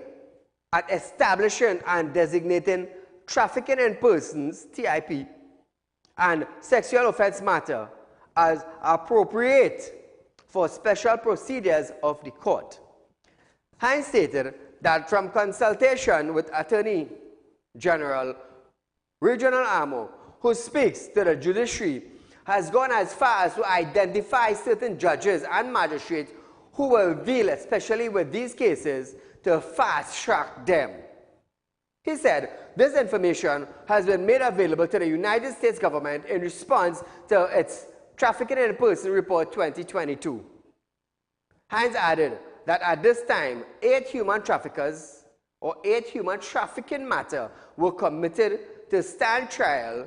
A: at establishing and designating trafficking in persons, TIP, and sexual offense matter as appropriate for special procedures of the court. Hines stated that from consultation with Attorney General Regional Amo, who speaks to the judiciary, has gone as far as to identify certain judges and magistrates who will deal especially with these cases to fast-track them. He said this information has been made available to the United States government in response to its Trafficking in Person Report 2022. Hines added that at this time, 8 human traffickers or 8 human trafficking matters were committed to stand trial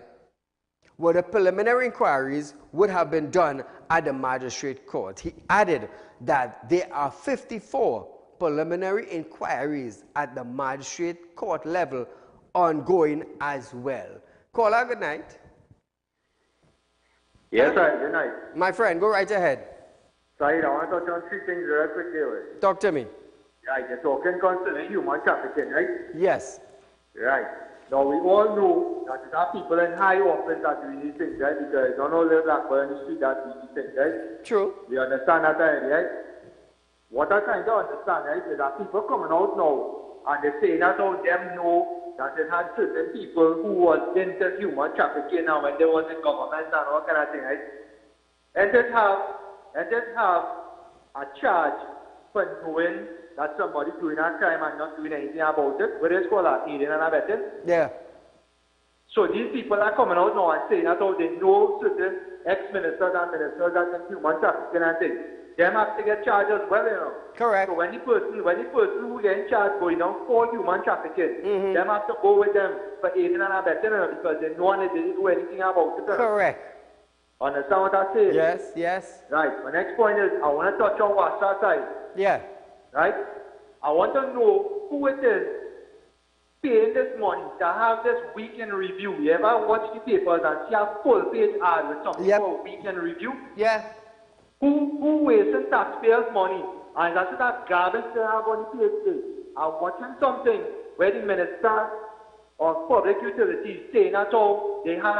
A: where the preliminary inquiries would have been done at the magistrate court. He added that there are 54 preliminary inquiries at the magistrate court level ongoing as well. Caller, good night.
J: Yes, sir, good night.
A: My friend, go right ahead.
J: Saeed, I want to touch on 3 things very quickly.
A: Talk to me.
J: Right, you're talking concerning human trafficking, right?
A: Yes.
J: Right. Now, we all know that there are people in high office that do these things, right? Because don't know little black boy in the street that do these things, right?
A: True.
J: We understand that already, right? What I kind of understand, right, is that people coming out now and they're saying that all them know that they had certain people who was into human trafficking and when they was in government and all kind of thing, right? And just have a charge for knowing that somebody doing a crime and not doing anything about it, whether it's called aiding and abetting.
A: Yeah.
J: So these people are coming out now and saying that they know certain ex-ministers and ministers that are human trafficking and things. Them have to get charged as well, you know.
A: Correct.
J: So when the person who gets charged going down for human trafficking, them have to go with them for aiding and abetting, you know, because they know and they didn't do anything about it.
A: Correct.
J: Understand what I say?
A: Yes, yes.
J: Right. My next point is I want to touch on Wasa side.
A: Yeah.
J: Right? I want to know who it is paying this money to have this weekend review. You ever watch the papers and see a full-page ad with something called weekend review?
A: Yeah.
J: Who wasting taxpayers' money? And that's that garbage they have on the page. I'm watching something where the Minister of Public Utilities saying that they had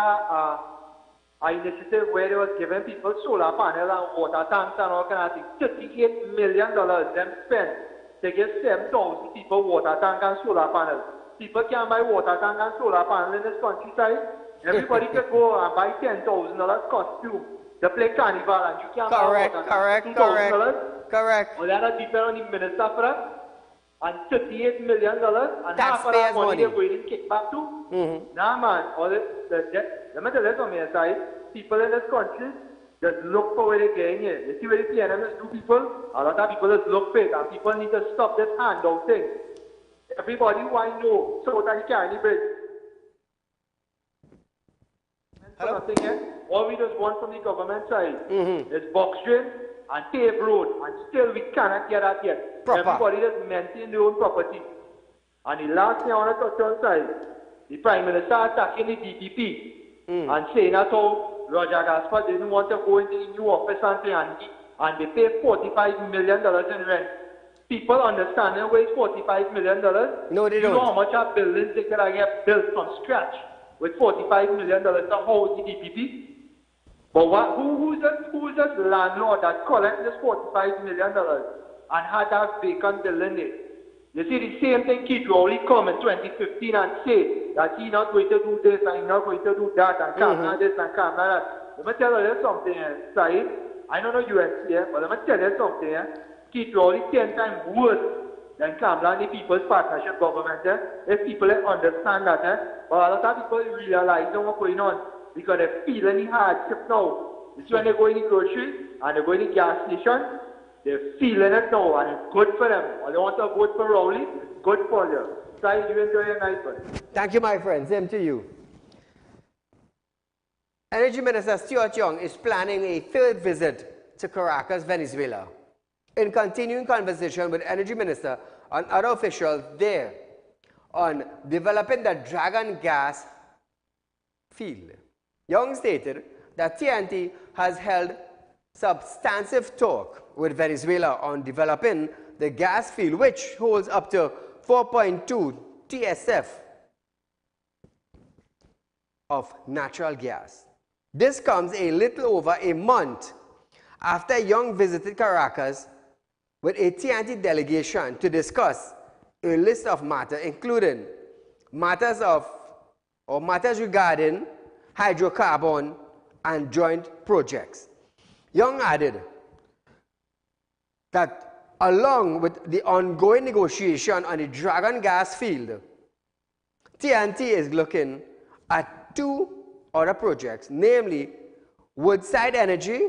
J: an initiative where they was giving people solar panels and water tanks and all kind of things. $38 million them spent to give 7,000 people water tank and solar panels. People can't buy water tank and solar panels in this countryside. Everybody could go and buy $10,000 costume to play carnival and you can't buy water tank.
A: Correct.
J: Well, that depend on the minister for that. And $38 million and half of that money they're going to kick back to. Nah, man. Let me tell you something, aside. People in this country just look for where they're getting here. You see where the PNMs do people? A lot of people just look for it, and people need to stop this handout thing. Everybody who I know, so that you carry the bridge.
A: Hello?
J: Nothing yet. All we just want from the government side is box drain and paved road, and still we cannot get that yet.
A: Proper.
J: Everybody just maintain their own property. And the last thing I want to touch on side, the Prime Minister attacking the DPP and saying that how Roger Gaspar didn't want to go into the new office and they pay $45 million in rent. People understanding where it's $45 million?
A: No, they don't.
J: You know how much of buildings they could get built from scratch with $45 million to house the DPP? But who's this landlord that collected this $45 million and had that vacant building there? You see, the same thing Keith Rowley come in 2015 and say that he's not going to do this and he's not going to do that and Kamala this and Kamala that. Let me tell you something, Saeed. I don't know you here, but let me tell you something. Keith Rowley 10 times worse than Kamala and the People's Partnership Government. If people understand that, but a lot of people realize what's going on because they're feeling the hardship now. This is when they go in the grocery and they go in the gas station. They're feeling it now, and it's good for them. Or they want to vote for Rowley, it's good for you. Saeed, you enjoy your night, man.
A: Thank you, my friend. Same to you. Energy Minister Stuart Young is planning a third visit to Caracas, Venezuela, in continuing conversation with Energy Minister and other officials there on developing the Dragon gas field. Young stated that TNT has held substantive talk with Venezuela on developing the gas field, which holds up to 4.2 TSF of natural gas. This comes a little over a month after Young visited Caracas with a TNT delegation to discuss a list of matters, including matters regarding hydrocarbon and joint projects. Young added that along with the ongoing negotiation on the Dragon gas field, TNT is looking at two other projects, namely Woodside Energy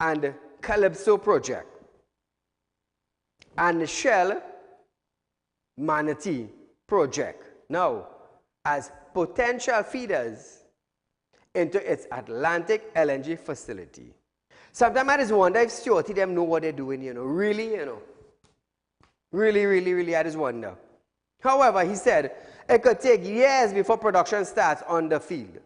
A: and Calypso project, and the Shell Manatee project, now as potential feeders into its Atlantic LNG facility. Sometimes I just wonder if Stuarty them know what they're doing, really, Really, I just wonder. However, he said it could take years before production starts on the field.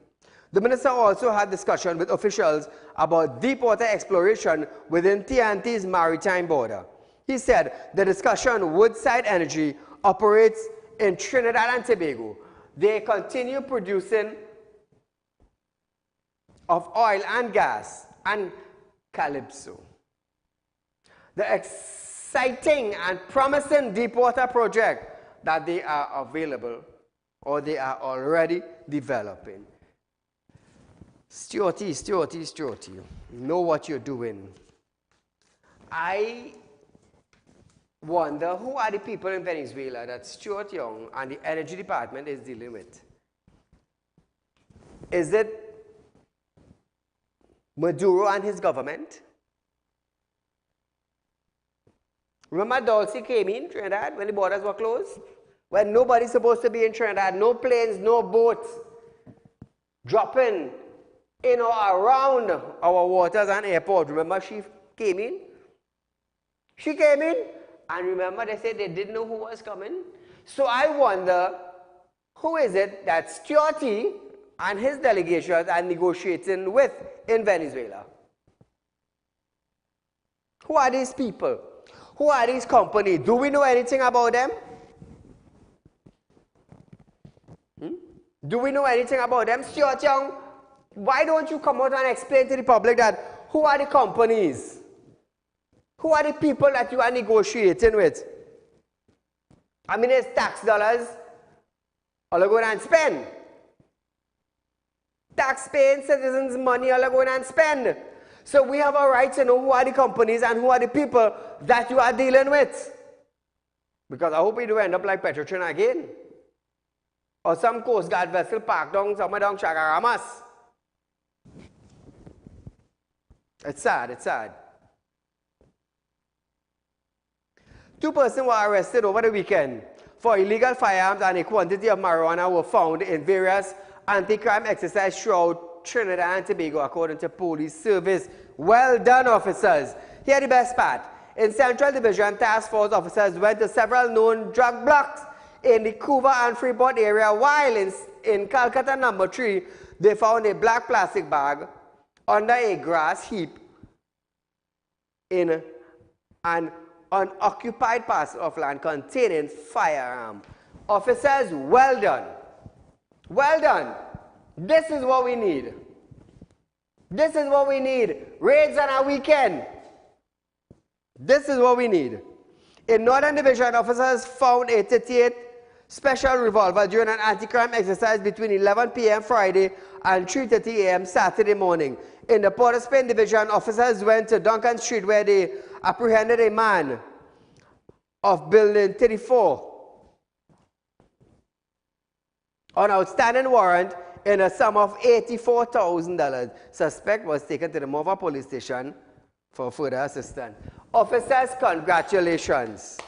A: The minister also had discussion with officials about deepwater exploration within TNT's maritime border. He said the discussion Woodside Energy operates in Trinidad and Tobago. They continue producing of oil and gas and Calypso. The exciting and promising deepwater project that they are available or they are already developing. Stuarty, you know what you're doing. I wonder who are the people in Venezuela that Stuart Young and the Energy Department is dealing with. Is it Maduro and his government? Remember Dulce came in Trinidad when the borders were closed? When nobody's supposed to be in Trinidad, no planes, no boats dropping in or around our waters and airport. Remember she came in? She came in, and remember they said they didn't know who was coming? So I wonder, who is it that Stuarty and his delegations are negotiating with in Venezuela? Who are these people? Who are these companies? Do we know anything about them? Do we know anything about them? Stuart Young, why don't you come out and explain to the public that who are the companies? Who are the people that you are negotiating with? I mean, it's tax dollars. All are going and spend. Tax-paying citizens' money all are going and spend. So we have a right to know who are the companies and who are the people that you are dealing with. Because I hope we don't end up like Petrotrin again. Or some Coast Guard vessel parked somewhere down Chagaramas. It's sad. 2 persons were arrested over the weekend for illegal firearms, and a quantity of marijuana were found in various anti-crime exercise throughout Trinidad and Tobago according to police service. Well done, officers. Here the best part. In Central Division, task force officers went to several known drug blocks in the Cuba and Freeport area, while in Calcutta number 3, they found a black plastic bag under a grass heap in an unoccupied parcel of land containing firearm. Officers, well done. Well done. This is what we need. This is what we need. Raids on a weekend. This is what we need. In Northern Division, officers found a 38 special revolver during an anti-crime exercise between 11 p.m. Friday and 3:30 a.m. Saturday morning. In the Port of Spain Division, officers went to Duncan Street where they apprehended a man of building 34 on outstanding warrant in a sum of $84,000. Suspect was taken to the Mova police station for further assistance. Officers, congratulations.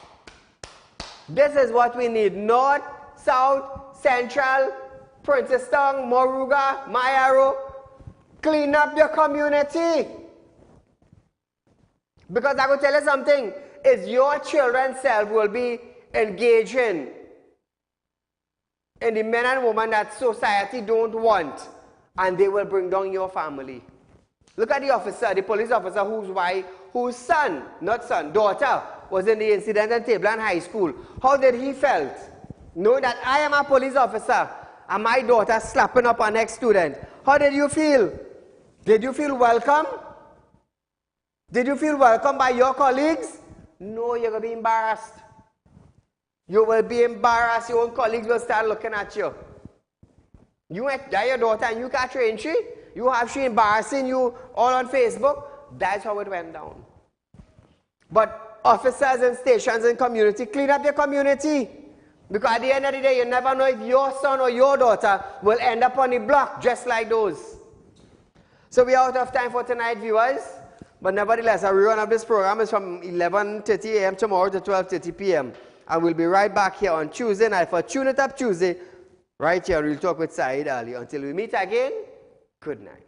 A: This is what we need. North, South, Central, Princeton, Moruga, Mayaro. Clean up your community. Because I will tell you something. Is your children's self will be engaging in the men and women that society don't want, and they will bring down your family. Look at the officer, the police officer whose son, not son, daughter, was in the incident at Tabland High School. How did he felt? Knowing that I am a police officer and my daughter slapping up an ex-student. How did you feel? Did you feel welcome? Did you feel welcome by your colleagues? No, you're going to be embarrassed. You will be embarrassed. Your own colleagues will start looking at you. You went there, your daughter, and you can't train she. You have she embarrassing you all on Facebook. That's how it went down. But officers and stations and community, clean up your community. Because at the end of the day, you never know if your son or your daughter will end up on the block just like those. So we are out of time for tonight, viewers. But nevertheless, a rerun of this program is from 11:30 a.m. tomorrow to 12:30 p.m. And we'll be right back here on Tuesday night for Tune It Up Tuesday, right here on Real Talk with Saieed Ali. Until we meet again, good night.